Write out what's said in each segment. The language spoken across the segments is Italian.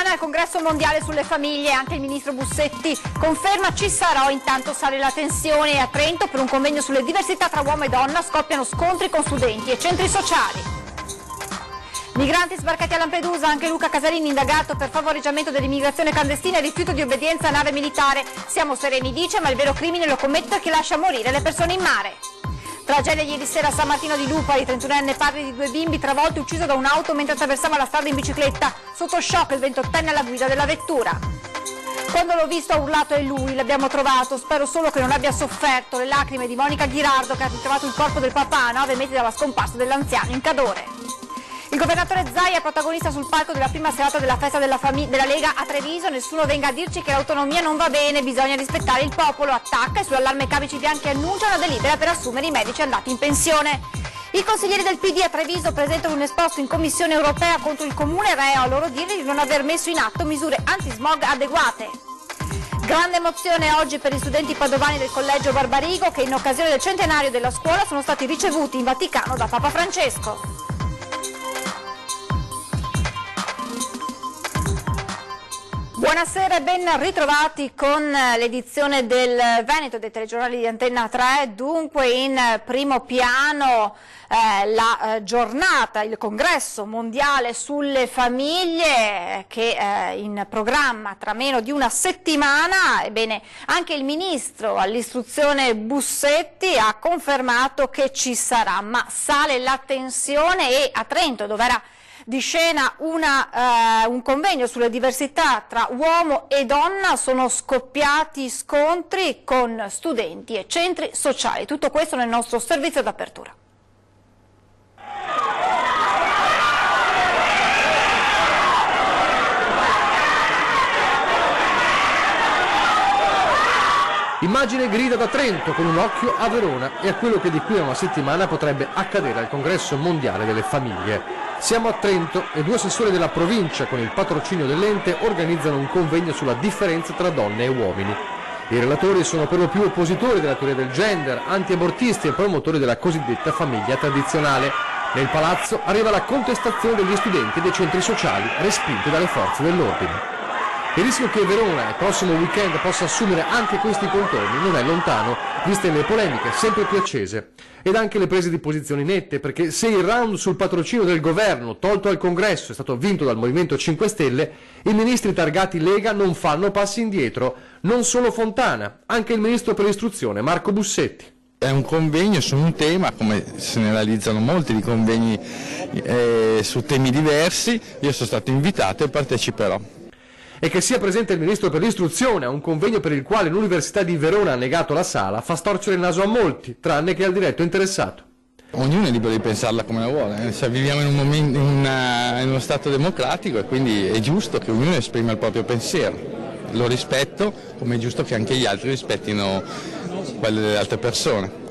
settimana al Congresso Mondiale sulle Famiglie, anche il ministro Bussetti conferma ci sarò, intanto sale la tensione a Trento per un convegno sulle diversità tra uomo e donna, scoppiano scontri con studenti e centri sociali. Migranti sbarcati a Lampedusa, anche Luca Casarini indagato per favoreggiamento dell'immigrazione clandestina e rifiuto di obbedienza a nave militare. Siamo sereni, dice, ma il vero crimine lo commette chi lascia morire le persone in mare. Tragedia ieri sera a San Martino di Lupari, 31enne padre di 2 bimbi travolto e ucciso da un'auto mentre attraversava la strada in bicicletta. Sotto shock il 28enne alla guida della vettura. Quando l'ho visto ho urlato è lui, l'abbiamo trovato, spero solo che non abbia sofferto. Le lacrime di Monica Ghirardo che ha ritrovato il corpo del papà a 9 metri dalla scomparsa dell'anziano in Cadore. Il governatore Zaia è protagonista sul palco della prima serata della festa della Lega a Treviso. Nessuno venga a dirci che l'autonomia non va bene, bisogna rispettare il popolo, attacca e sull'allarme Camici Bianchi annuncia una delibera per assumere i medici andati in pensione. I consiglieri del PD a Treviso presentano un esposto in Commissione europea contro il comune reo, a loro dire di non aver messo in atto misure antismog adeguate. Grande emozione oggi per gli studenti padovani del collegio Barbarigo che in occasione del centenario della scuola sono stati ricevuti in Vaticano da Papa Francesco. Buonasera e ben ritrovati con l'edizione del Veneto dei telegiornali di Antenna 3, dunque in primo piano la giornata, il congresso mondiale sulle famiglie che in programma tra meno di una settimana. Ebbene, anche il ministro all'istruzione Bussetti ha confermato che ci sarà, ma sale la tensione e a Trento, dove era di scena un convegno sulle diversità tra uomo e donna, sono scoppiati scontri con studenti e centri sociali. Tutto questo nel nostro servizio d'apertura. Immagine grida da Trento con un occhio a Verona e a quello che di qui a una settimana potrebbe accadere al Congresso Mondiale delle Famiglie. Siamo a Trento e 2 assessori della provincia con il patrocinio dell'ente organizzano un convegno sulla differenza tra donne e uomini. I relatori sono per lo più oppositori della teoria del gender, anti-abortisti e promotori della cosiddetta famiglia tradizionale. Nel palazzo arriva la contestazione degli studenti e dei centri sociali respinti dalle forze dell'ordine. Il rischio che Verona il prossimo weekend possa assumere anche questi contorni non è lontano, viste le polemiche sempre più accese ed anche le prese di posizioni nette, perché se il round sul patrocinio del governo tolto al congresso è stato vinto dal Movimento 5 Stelle, i ministri targati Lega non fanno passi indietro, non solo Fontana, anche il ministro per l'istruzione Marco Bussetti. È un convegno su un tema, come se ne realizzano molti di convegni su temi diversi, io sono stato invitato e parteciperò. E che sia presente il ministro per l'istruzione a un convegno per il quale l'Università di Verona ha negato la sala fa storcere il naso a molti, tranne che al diretto interessato. Ognuno è libero di pensarla come la vuole, viviamo in un momento, in uno Stato democratico e quindi è giusto che ognuno esprima il proprio pensiero. Lo rispetto, come è giusto che anche gli altri rispettino quelle delle altre persone.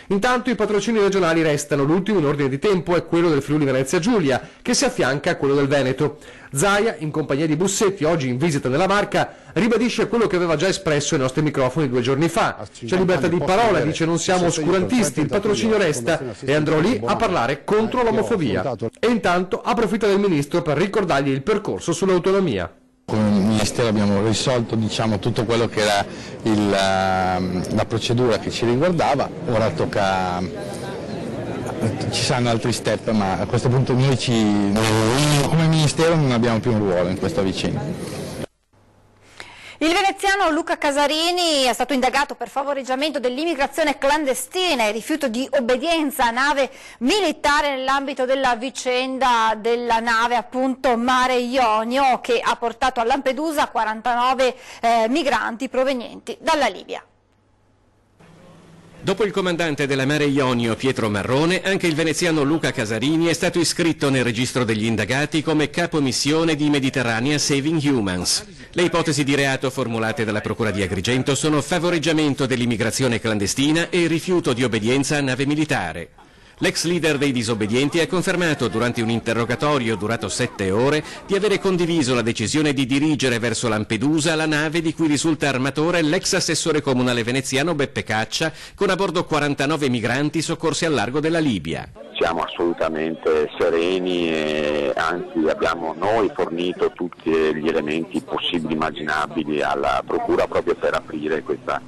Intanto i patrocini regionali restano, l'ultimo in ordine di tempo è quello del Friuli Venezia Giulia, che si affianca a quello del Veneto. Zaia, in compagnia di Bussetti, oggi in visita nella Marca, ribadisce quello che aveva già espresso ai nostri microfoni 2 giorni fa. C'è libertà di parola, dice non siamo oscurantisti, il patrocinio resta e andrò lì a parlare contro l'omofobia. E intanto approfitta del ministro per ricordargli il percorso sull'autonomia. Come Ministero abbiamo risolto tutto quello che era la procedura che ci riguardava, ora tocca, ci saranno altri step, ma a questo punto noi come Ministero non abbiamo più un ruolo in questa vicenda. Il veneziano Luca Casarini è stato indagato per favoreggiamento dell'immigrazione clandestina e rifiuto di obbedienza a nave militare nell'ambito della vicenda della nave appunto Mare Ionio che ha portato a Lampedusa 49 migranti provenienti dalla Libia. Dopo il comandante della Mare Ionio Pietro Marrone, anche il veneziano Luca Casarini è stato iscritto nel registro degli indagati come capo missione di Mediterranea Saving Humans. Le ipotesi di reato formulate dalla Procura di Agrigento sono favoreggiamento dell'immigrazione clandestina e rifiuto di obbedienza a nave militare. L'ex leader dei disobbedienti ha confermato durante un interrogatorio durato 7 ore di avere condiviso la decisione di dirigere verso Lampedusa la nave di cui risulta armatore l'ex assessore comunale veneziano Beppe Caccia, con a bordo 49 migranti soccorsi al largo della Libia. Siamo assolutamente sereni e anzi abbiamo noi fornito tutti gli elementi possibili, immaginabili alla Procura proprio per aprire questa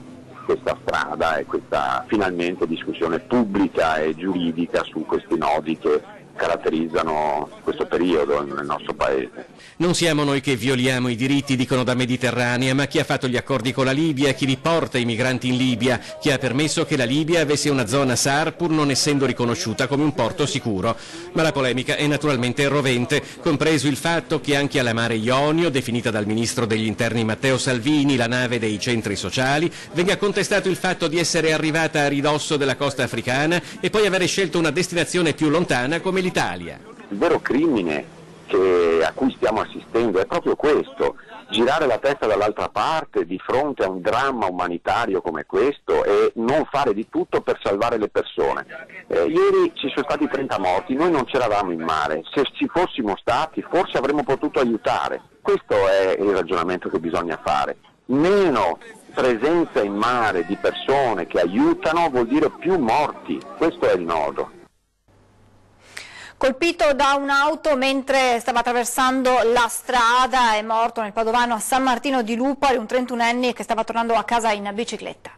strada e questa finalmente discussione pubblica e giuridica su questi nodi che caratterizzano questo periodo nel nostro paese. Non siamo noi che violiamo i diritti, dicono da Mediterranea, ma chi ha fatto gli accordi con la Libia, chi li porta i migranti in Libia, chi ha permesso che la Libia avesse una zona SAR pur non essendo riconosciuta come un porto sicuro. Ma la polemica è naturalmente rovente, compreso il fatto che anche alla Mare Ionio, definita dal ministro degli interni Matteo Salvini la nave dei centri sociali, venga contestato il fatto di essere arrivata a ridosso della costa africana e poi avere scelto una destinazione più lontana come l'Italia. Il vero crimine a cui stiamo assistendo è proprio questo, girare la testa dall'altra parte di fronte a un dramma umanitario come questo e non fare di tutto per salvare le persone. Ieri ci sono stati 30 morti, noi non c'eravamo in mare, se ci fossimo stati forse avremmo potuto aiutare. Questo è il ragionamento che bisogna fare. Meno presenza in mare di persone che aiutano vuol dire più morti, questo è il nodo. Colpito da un'auto mentre stava attraversando la strada, è morto nel Padovano a San Martino di Lupari un 31enne che stava tornando a casa in bicicletta.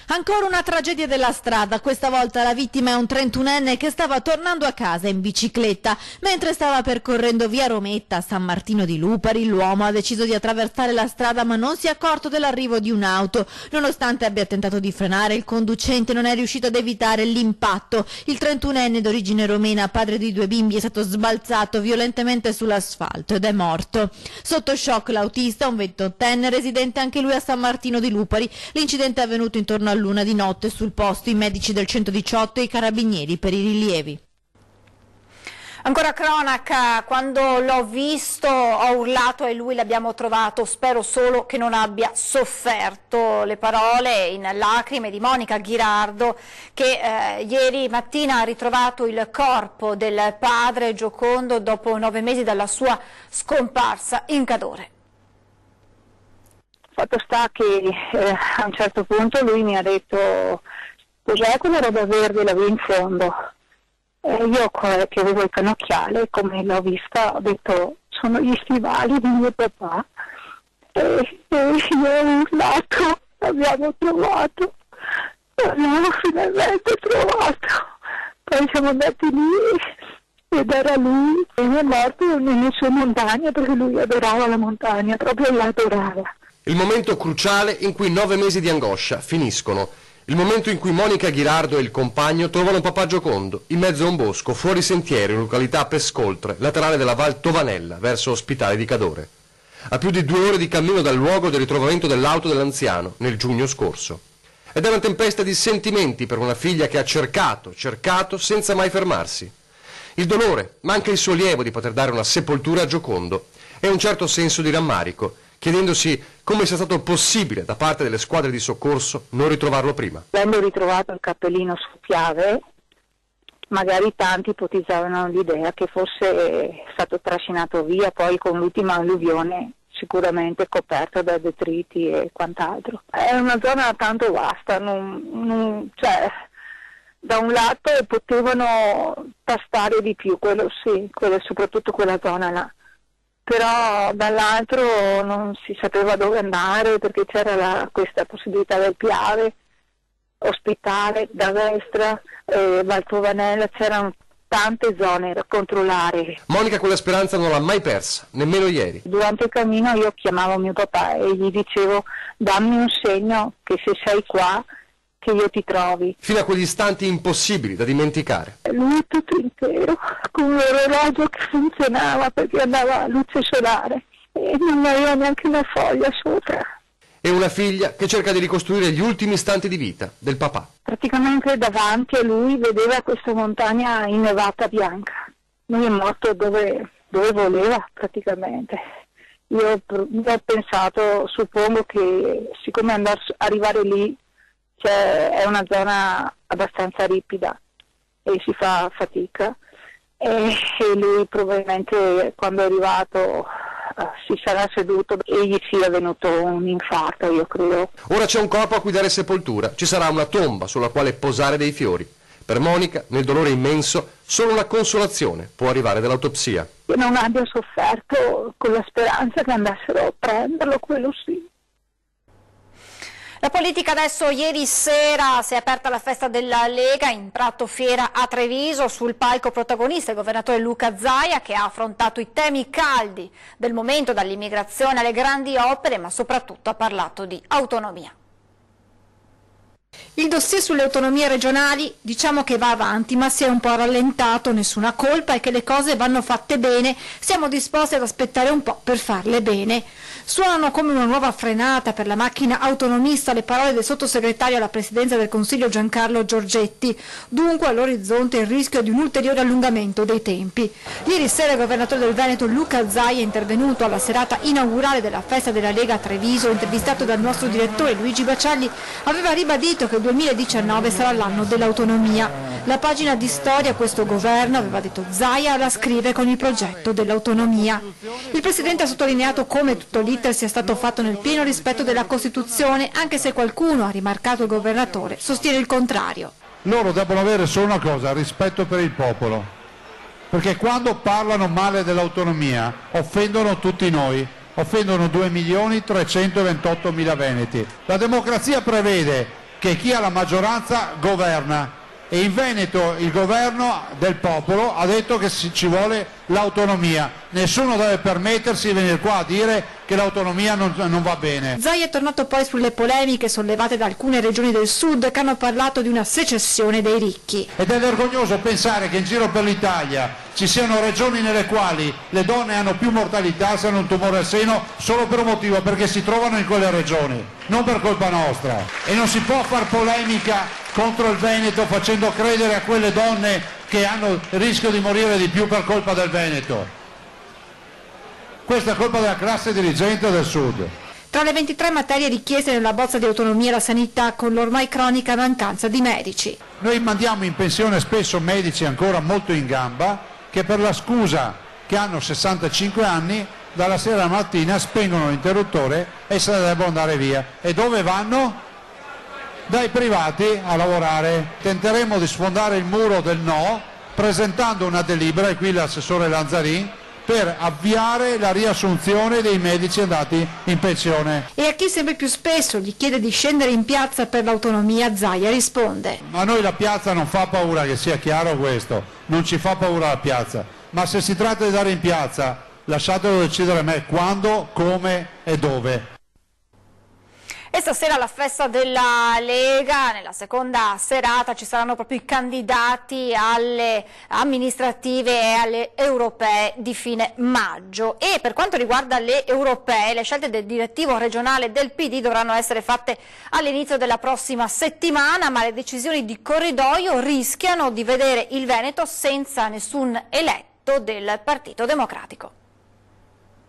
Ancora una tragedia della strada, questa volta la vittima è un 31enne che stava tornando a casa in bicicletta. Mentre stava percorrendo via Rometta a San Martino di Lupari, l'uomo ha deciso di attraversare la strada ma non si è accorto dell'arrivo di un'auto. Nonostante abbia tentato di frenare, il conducente non è riuscito ad evitare l'impatto. Il 31enne d'origine romena, padre di 2 bimbi, è stato sbalzato violentemente sull'asfalto ed è morto. Sotto shock l'autista, un 28enne residente anche lui a San Martino di Lupari. L'incidente è avvenuto intorno a l'1 di notte, sul posto i medici del 118 e i carabinieri per i rilievi. Ancora cronaca, quando l'ho visto ho urlato e lui l'abbiamo trovato, spero solo che non abbia sofferto. Le parole in lacrime di Monica Ghirardo che ieri mattina ha ritrovato il corpo del padre Giocondo dopo 9 mesi dalla sua scomparsa in Cadore. Fatto sta che a un certo punto lui mi ha detto: cos'è quella roba verde là in fondo? Io che avevo il cannocchiale, come l'ho vista, ho detto: sono gli stivali di mio papà. E io ho urlato: l'abbiamo trovato, l'abbiamo finalmente trovato. Poi siamo andati lì ed era lui, e è morto nelle sue montagne perché lui adorava la montagna, proprio l'adorava. Il momento cruciale in cui 9 mesi di angoscia finiscono. Il momento in cui Monica Ghirardo e il compagno trovano papà Giocondo in mezzo a un bosco fuori sentiero in località Pescoltre, laterale della Val Tovanella, verso Ospitale di Cadore. A più di 2 ore di cammino dal luogo del ritrovamento dell'auto dell'anziano, nel giugno scorso. Ed è una tempesta di sentimenti per una figlia che ha cercato senza mai fermarsi. Il dolore, ma anche il sollievo di poter dare una sepoltura a Giocondo e un certo senso di rammarico, chiedendosi come sia stato possibile da parte delle squadre di soccorso non ritrovarlo prima. Avendo ritrovato il cappellino su Piave, magari tanti ipotizzavano l'idea che fosse stato trascinato via poi con l'ultima alluvione, sicuramente coperto da detriti e quant'altro. È una zona tanto vasta, cioè, da un lato potevano tastare di più, quello sì, soprattutto quella zona là. Però dall'altro non si sapeva dove andare perché c'era questa possibilità del Piave, Ospitale, da Vestra, Val Tovanella, c'erano tante zone da controllare. Monica quella speranza non l'ha mai persa, nemmeno ieri. Durante il cammino io chiamavo mio papà e gli dicevo: dammi un segno che se sei qua che io ti trovi. Fino a quegli istanti impossibili da dimenticare. Lui tutto intero, con un orologio che funzionava perché andava a luce solare e non aveva neanche una foglia sopra. E una figlia che cerca di ricostruire gli ultimi istanti di vita del papà. Praticamente davanti a lui vedeva questa montagna innevata bianca. Lui è morto dove voleva praticamente. Io ho pensato, suppongo che siccome arrivare lì è una zona abbastanza ripida, e si fa fatica, e lui probabilmente quando è arrivato si sarà seduto e gli sia venuto un infarto, io credo. Ora c'è un corpo a cui dare sepoltura, ci sarà una tomba sulla quale posare dei fiori. Per Monica, nel dolore immenso, solo una consolazione può arrivare dall'autopsia. Che non abbia sofferto con la speranza che andassero a prenderlo, quello sì. La politica adesso. Ieri sera si è aperta la festa della Lega in Prato Fiera a Treviso. Sul palco protagonista il governatore Luca Zaia, che ha affrontato i temi caldi del momento, dall'immigrazione alle grandi opere, ma soprattutto ha parlato di autonomia. Il dossier sulle autonomie regionali diciamo che va avanti, ma si è un po' rallentato, nessuna colpa, è che le cose vanno fatte bene, siamo disposti ad aspettare un po' per farle bene. Suonano come una nuova frenata per la macchina autonomista le parole del sottosegretario alla Presidenza del Consiglio Giancarlo Giorgetti, dunque all'orizzonte il rischio di un ulteriore allungamento dei tempi. Ieri sera il governatore del Veneto Luca Zaia è intervenuto alla serata inaugurale della festa della Lega a Treviso, intervistato dal nostro direttore Luigi Bacialli, aveva ribadito che il 2019 sarà l'anno dell'autonomia. La pagina di storia questo governo, aveva detto Zaia, la scrive con il progetto dell'autonomia. Il Presidente ha sottolineato come tutto l'iter sia stato fatto nel pieno rispetto della Costituzione, anche se qualcuno, ha rimarcato il governatore, sostiene il contrario. Loro devono avere solo una cosa, rispetto per il popolo, perché quando parlano male dell'autonomia offendono tutti noi, offendono 2.328.000 veneti. La democrazia prevede che chi ha la maggioranza governa, e in Veneto il governo del popolo ha detto che ci vuole l'autonomia. Nessuno deve permettersi di venire qua a dire che l'autonomia non va bene. Zaia è tornato poi sulle polemiche sollevate da alcune regioni del sud che hanno parlato di una secessione dei ricchi. Ed è vergognoso pensare che in giro per l'Italia ci siano regioni nelle quali le donne hanno più mortalità se hanno un tumore al seno solo per un motivo, perché si trovano in quelle regioni, non per colpa nostra. E non si può far polemica contro il Veneto facendo credere a quelle donne che hanno il rischio di morire di più per colpa del Veneto. Questa è colpa della classe dirigente del Sud. Tra le 23 materie richieste nella bozza di autonomia la sanità, con l'ormai cronica mancanza di medici. Noi mandiamo in pensione spesso medici ancora molto in gamba che per la scusa che hanno 65 anni dalla sera alla mattina spengono l'interruttore e se ne devono andare via. E dove vanno? Dai privati a lavorare. Tenteremo di sfondare il muro del no presentando una delibera, e qui l'assessore Lanzarin, per avviare la riassunzione dei medici andati in pensione. E a chi sempre più spesso gli chiede di scendere in piazza per l'autonomia, Zaia risponde: a noi la piazza non fa paura, che sia chiaro questo, non ci fa paura la piazza, ma se si tratta di andare in piazza lasciatelo decidere a me quando, come e dove. E stasera alla festa della Lega, nella seconda serata, ci saranno proprio i candidati alle amministrative e alle europee di fine maggio. E per quanto riguarda le europee, le scelte del direttivo regionale del PD dovranno essere fatte all'inizio della prossima settimana, ma le decisioni di corridoio rischiano di vedere il Veneto senza nessun eletto del Partito Democratico.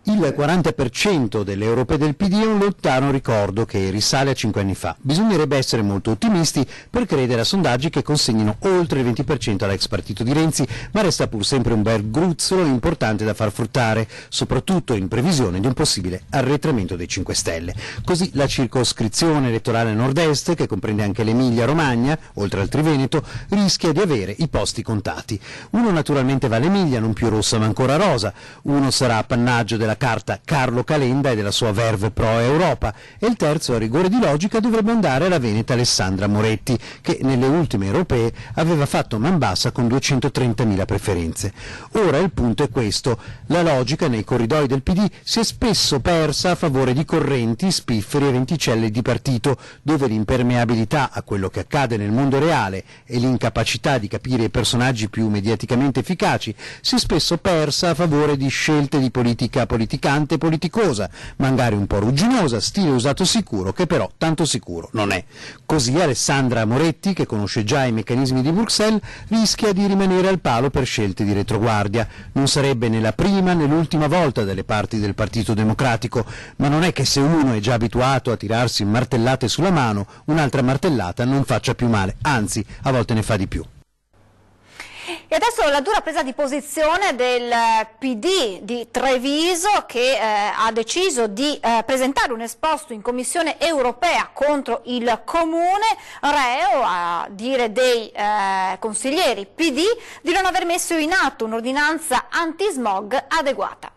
Il 40% delle europee del PD è un lontano ricordo che risale a 5 anni fa. Bisognerebbe essere molto ottimisti per credere a sondaggi che consegnino oltre il 20% all'ex partito di Renzi, ma resta pur sempre un bel gruzzolo importante da far fruttare, soprattutto in previsione di un possibile arretramento dei 5 Stelle. Così la circoscrizione elettorale nord-est, che comprende anche l'Emilia-Romagna, oltre al Triveneto, rischia di avere i posti contati. Uno naturalmente va all'Emilia, non più rossa ma ancora rosa, uno sarà appannaggio della carta Carlo Calenda e della sua verve pro-Europa, e il terzo, a rigore di logica, dovrebbe andare alla veneta Alessandra Moretti, che nelle ultime europee aveva fatto man bassa con 230.000 preferenze. Ora il punto è questo: la logica nei corridoi del PD si è spesso persa a favore di correnti, spifferi e venticelli di partito, dove l'impermeabilità a quello che accade nel mondo reale e l'incapacità di capire i personaggi più mediaticamente efficaci si è spesso persa a favore di scelte di politica politicante e politicosa, magari un po' rugginosa, stile usato sicuro, che però tanto sicuro non è. Così Alessandra Moretti, che conosce già i meccanismi di Bruxelles, rischia di rimanere al palo per scelte di retroguardia. Non sarebbe né la prima né l'ultima volta dalle parti del Partito Democratico, ma non è che se uno è già abituato a tirarsi martellate sulla mano, un'altra martellata non faccia più male, anzi, a volte ne fa di più. E adesso la dura presa di posizione del PD di Treviso, che ha deciso di presentare un esposto in Commissione europea contro il Comune, reo, a dire dei consiglieri PD, di non aver messo in atto un'ordinanza antismog adeguata.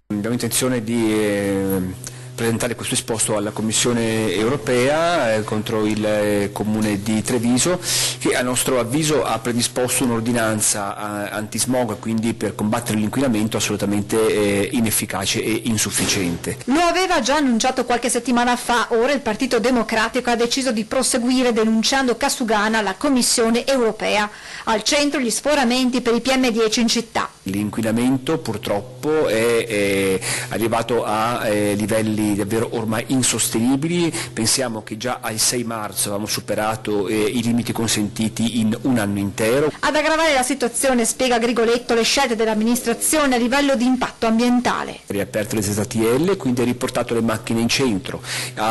Abbiamo intenzione di presentare questo esposto alla Commissione europea contro il Comune di Treviso, che a nostro avviso ha predisposto un'ordinanza antismog, quindi per combattere l'inquinamento, assolutamente inefficace e insufficiente. Lo aveva già annunciato qualche settimana fa, ora il Partito Democratico ha deciso di proseguire denunciando Kasugana alla Commissione europea. Al centro gli sforamenti per i PM10 in città. L'inquinamento purtroppo è arrivato a livelli davvero ormai insostenibili. Pensiamo che già al 6 marzo avevamo superato i limiti consentiti in un anno intero. Ad aggravare la situazione, spiega Grigoletto, le scelte dell'amministrazione a livello di impatto ambientale. Riaperte le ZTL, quindi ha riportato le macchine in centro,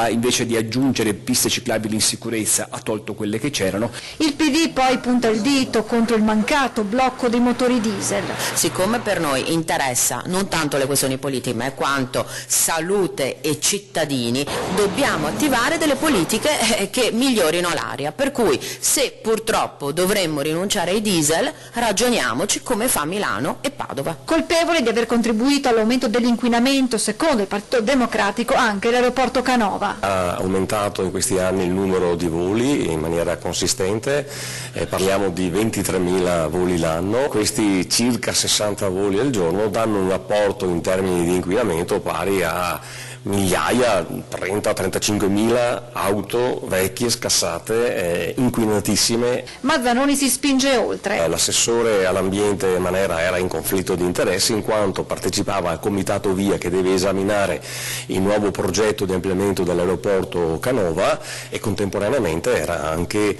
invece di aggiungere piste ciclabili in sicurezza ha tolto quelle che c'erano. Il PD poi punta il dito contro il mancato blocco dei motori diesel. Siccome per noi interessa non tanto le questioni politiche, ma quanto salute e cittadini, dobbiamo attivare delle politiche che migliorino l'aria, per cui se purtroppo dovremmo rinunciare ai diesel, ragioniamoci come fa Milano e Padova. Colpevole di aver contribuito all'aumento dell'inquinamento, secondo il Partito Democratico, anche l'aeroporto Canova. Ha aumentato in questi anni il numero di voli in maniera consistente, parliamo di 23.000 voli l'anno, questi circa 60 voli al giorno danno un apporto in termini di inquinamento pari a migliaia, 30-35.000 auto vecchie, scassate, inquinatissime. Ma Zanoni si spinge oltre. L'assessore all'ambiente Manera era in conflitto di interessi in quanto partecipava al comitato VIA che deve esaminare il nuovo progetto di ampliamento dell'aeroporto Canova e contemporaneamente era anche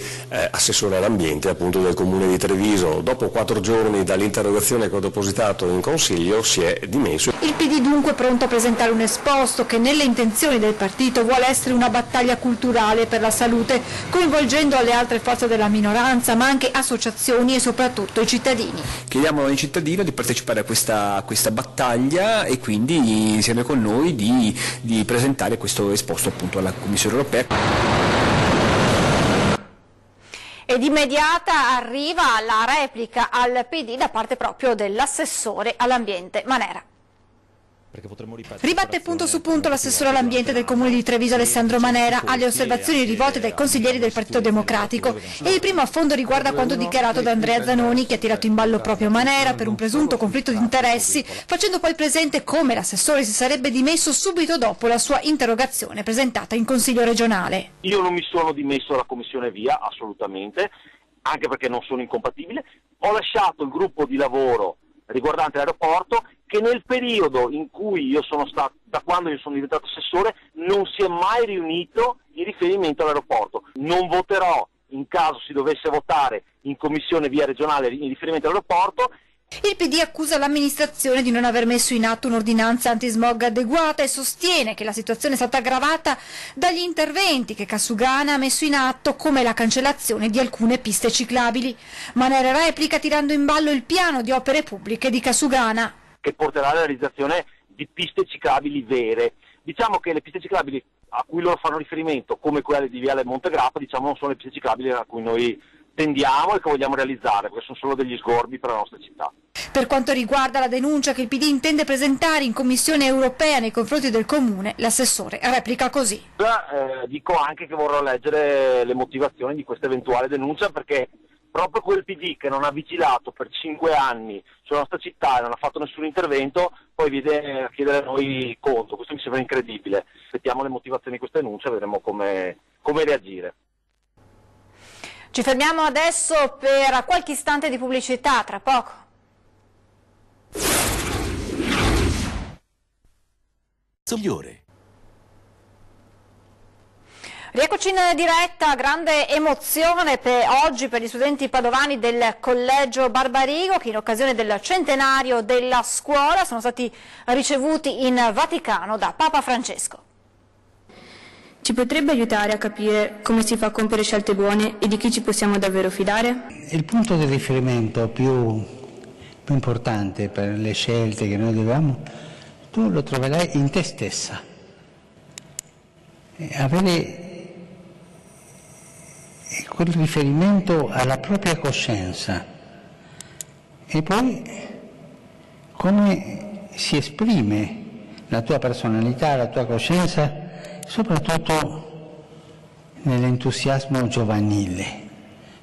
assessore all'ambiente appunto del Comune di Treviso. Dopo 4 giorni dall'interrogazione che ho depositato in Consiglio si è dimesso. Il PD dunque pronto a presentare un esposto che nelle intenzioni del partito vuole essere una battaglia culturale per la salute, coinvolgendo le altre forze della minoranza, ma anche associazioni e soprattutto i cittadini. Chiediamo ai cittadini di partecipare a questa battaglia e quindi insieme con noi di presentare questo esposto appunto alla Commissione europea. Ed immediata arriva la replica al PD da parte proprio dell'assessore all'ambiente Manera. Ribatte punto su punto l'assessore all'ambiente del Comune di Treviso Alessandro Manera alle osservazioni rivolte dai consiglieri del Partito Democratico, e il primo affondo riguarda quanto dichiarato da Andrea Zanoni, che ha tirato in ballo proprio Manera per un presunto conflitto di interessi, facendo poi presente come l'assessore si sarebbe dimesso subito dopo la sua interrogazione presentata in Consiglio regionale. Io non mi sono dimesso dalla Commissione VIA, assolutamente, anche perché non sono incompatibile. Ho lasciato il gruppo di lavoro riguardante l'aeroporto, che nel periodo in cui io sono stato, da quando io sono diventato assessore, non si è mai riunito in riferimento all'aeroporto. Non voterò, in caso si dovesse votare in commissione via regionale in riferimento all'aeroporto. Il PD accusa l'amministrazione di non aver messo in atto un'ordinanza antismog adeguata e sostiene che la situazione è stata aggravata dagli interventi che Kasugana ha messo in atto, come la cancellazione di alcune piste ciclabili. Manera replica tirando in ballo il piano di opere pubbliche di Kasugana, che porterà alla realizzazione di piste ciclabili vere. Diciamo che le piste ciclabili a cui loro fanno riferimento, come quelle di Viale Montegrappa, diciamo non sono le piste ciclabili a cui noi tendiamo e che vogliamo realizzare, perché sono solo degli sgorbi per la nostra città. Per quanto riguarda la denuncia che il PD intende presentare in Commissione europea nei confronti del Comune, l'assessore replica così. Dico anche che vorrò leggere le motivazioni di questa eventuale denuncia, perché proprio quel PD che non ha vigilato per 5 anni sulla nostra città e non ha fatto nessun intervento, poi viene a chiedere a noi conto. Questo mi sembra incredibile. Aspettiamo le motivazioni di questa denuncia e vedremo come reagire. Ci fermiamo adesso per qualche istante di pubblicità, tra poco. Rieccoci in diretta, grande emozione oggi per gli studenti padovani del Collegio Barbarigo, che in occasione del centenario della scuola sono stati ricevuti in Vaticano da Papa Francesco. Ci potrebbe aiutare a capire come si fa a compiere scelte buone e di chi ci possiamo davvero fidare? Il punto di riferimento più importante per le scelte che noi dobbiamo, tu lo troverai in te stessa. Avere quel riferimento alla propria coscienza e poi come si esprime la tua personalità, la tua coscienza, soprattutto nell'entusiasmo giovanile,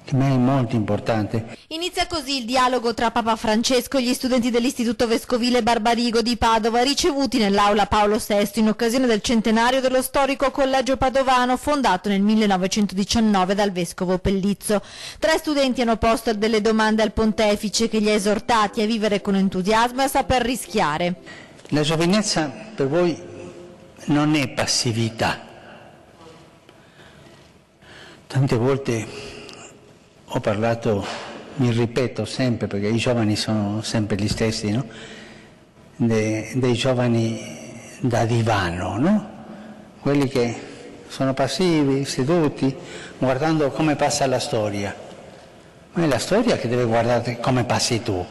che per me è molto importante. Inizia così il dialogo tra Papa Francesco e gli studenti dell'Istituto Vescovile Barbarigo di Padova, ricevuti nell'aula Paolo VI in occasione del centenario dello storico collegio padovano fondato nel 1919 dal vescovo Pellizzo. 3 studenti hanno posto delle domande al pontefice, che li ha esortati a vivere con entusiasmo e a saper rischiare. La giovinezza per voi non è passività. Tante volte ho parlato, mi ripeto sempre, perché i giovani sono sempre gli stessi, no? Dei giovani da divano, no? Quelli che sono passivi, seduti, guardando come passa la storia. Ma è la storia che deve guardare come passi tu.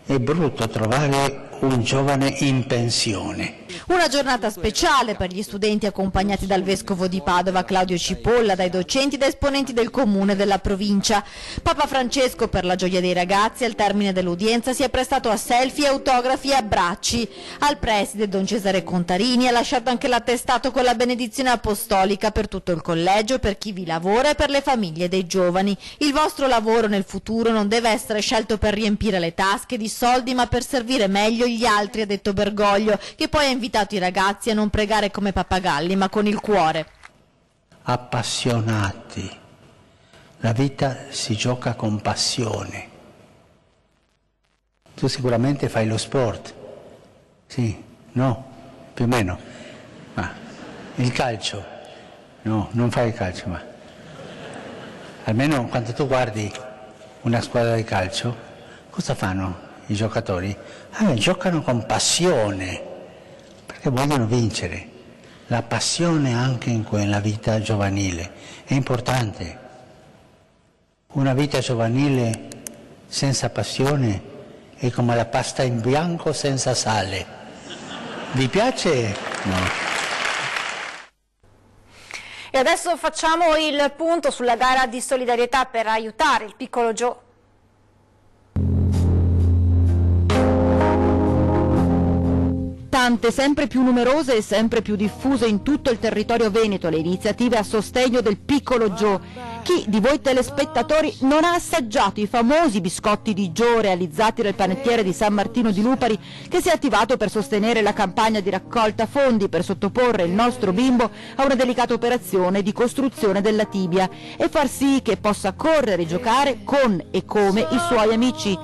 È brutto trovare un giovane in pensione. Una giornata speciale per gli studenti accompagnati dal vescovo di Padova Claudio Cipolla, dai docenti e da esponenti del comune e della provincia. Papa Francesco, per la gioia dei ragazzi, al termine dell'udienza si è prestato a selfie, autografi e abbracci. Al preside Don Cesare Contarini ha lasciato anche l'attestato con la benedizione apostolica per tutto il collegio, per chi vi lavora e per le famiglie dei giovani. Il vostro lavoro nel futuro non deve essere scelto per riempire le tasche di soldi, ma per servire meglio gli altri, ha detto Bergoglio, che poi ha invitato i ragazzi a non pregare come pappagalli, ma con il cuore. Appassionati. La vita si gioca con passione. Tu sicuramente fai lo sport. Sì, no, più o meno. Ma il calcio? No, non fai il calcio, ma almeno quando tu guardi una squadra di calcio, cosa fanno i giocatori? Giocano con passione, perché vogliono vincere. La passione anche in quella vita giovanile è importante. Una vita giovanile senza passione è come la pasta in bianco senza sale. Vi piace? No. E adesso facciamo il punto sulla gara di solidarietà per aiutare il piccolo Joe. Tante, sempre più numerose e sempre più diffuse in tutto il territorio veneto le iniziative a sostegno del piccolo Joe. Chi di voi telespettatori non ha assaggiato i famosi biscotti di Joe realizzati dal panettiere di San Martino di Lupari, che si è attivato per sostenere la campagna di raccolta fondi per sottoporre il nostro bimbo a una delicata operazione di costruzione della tibia e far sì che possa correre e giocare con e come i suoi amici.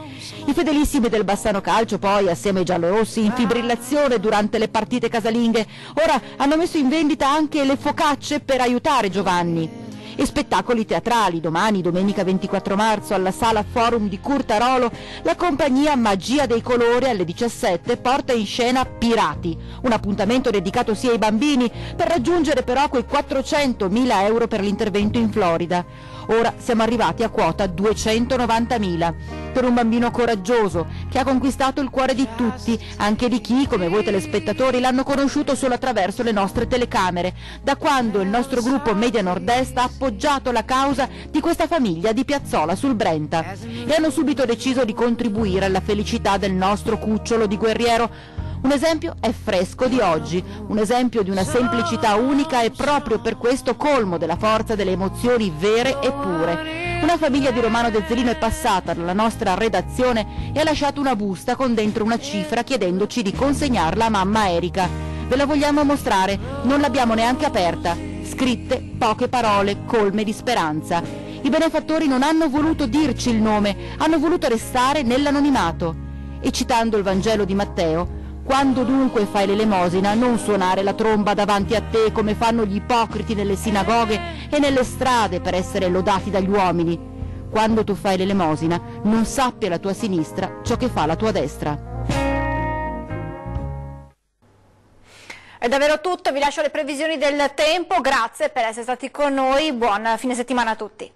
I fedelissimi del Bassano Calcio poi, assieme ai giallorossi in fibrillazione durante le partite casalinghe, ora hanno messo in vendita anche le focacce per aiutare Giovanni. E spettacoli teatrali. Domani, domenica 24 marzo, alla Sala Forum di Curtarolo, la compagnia Magia dei Colori alle 17 porta in scena Pirati, un appuntamento dedicato sia ai bambini, per raggiungere però quei 400.000 euro per l'intervento in Florida. Ora siamo arrivati a quota 290.000. Per un bambino coraggioso, che ha conquistato il cuore di tutti, anche di chi, come voi telespettatori, l'hanno conosciuto solo attraverso le nostre telecamere, da quando il nostro gruppo Media Nord-Est ha appoggiato la causa di questa famiglia di Piazzola sul Brenta, e hanno subito deciso di contribuire alla felicità del nostro cucciolo di guerriero. Un esempio è Fresco di oggi, un esempio di una semplicità unica e proprio per questo colmo della forza delle emozioni vere e pure. Una famiglia di Romano Dezzerino è passata dalla nostra redazione e ha lasciato una busta con dentro una cifra chiedendoci di consegnarla a mamma Erika. Ve la vogliamo mostrare, non l'abbiamo neanche aperta. Scritte poche parole colme di speranza. I benefattori non hanno voluto dirci il nome, hanno voluto restare nell'anonimato. E citando il Vangelo di Matteo: quando dunque fai l'elemosina, non suonare la tromba davanti a te come fanno gli ipocriti nelle sinagoghe e nelle strade per essere lodati dagli uomini. Quando tu fai l'elemosina, non sappia la tua sinistra ciò che fa la tua destra. È davvero tutto, vi lascio le previsioni del tempo, grazie per essere stati con noi, buon fine settimana a tutti.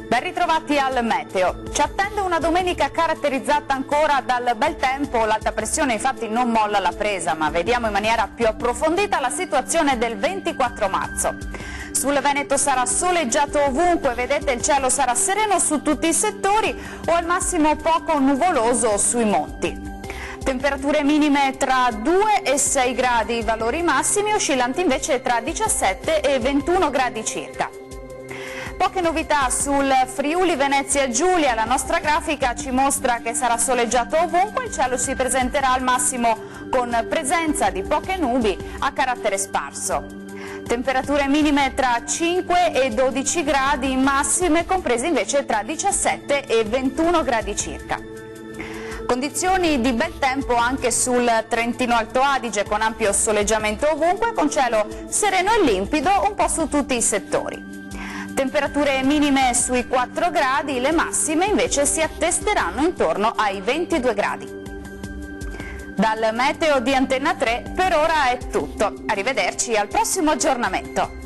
Ben ritrovati al meteo. Ci attende una domenica caratterizzata ancora dal bel tempo, l'alta pressione infatti non molla la presa, ma vediamo in maniera più approfondita la situazione del 24 marzo. Sul Veneto sarà soleggiato ovunque, vedete il cielo sarà sereno su tutti i settori o al massimo poco nuvoloso sui monti. Temperature minime tra 2 e 6 gradi, valori massimi oscillanti invece tra 17 e 21 gradi circa. Poche novità sul Friuli Venezia Giulia, la nostra grafica ci mostra che sarà soleggiato ovunque, il cielo si presenterà al massimo con presenza di poche nubi a carattere sparso. Temperature minime tra 5 e 12 gradi, massime comprese invece tra 17 e 21 gradi circa. Condizioni di bel tempo anche sul Trentino Alto Adige con ampio soleggiamento ovunque, con cielo sereno e limpido un po' su tutti i settori. Temperature minime sui 4 gradi, le massime invece si attesteranno intorno ai 22 gradi. Dal meteo di Antenna 3 per ora è tutto, arrivederci al prossimo aggiornamento.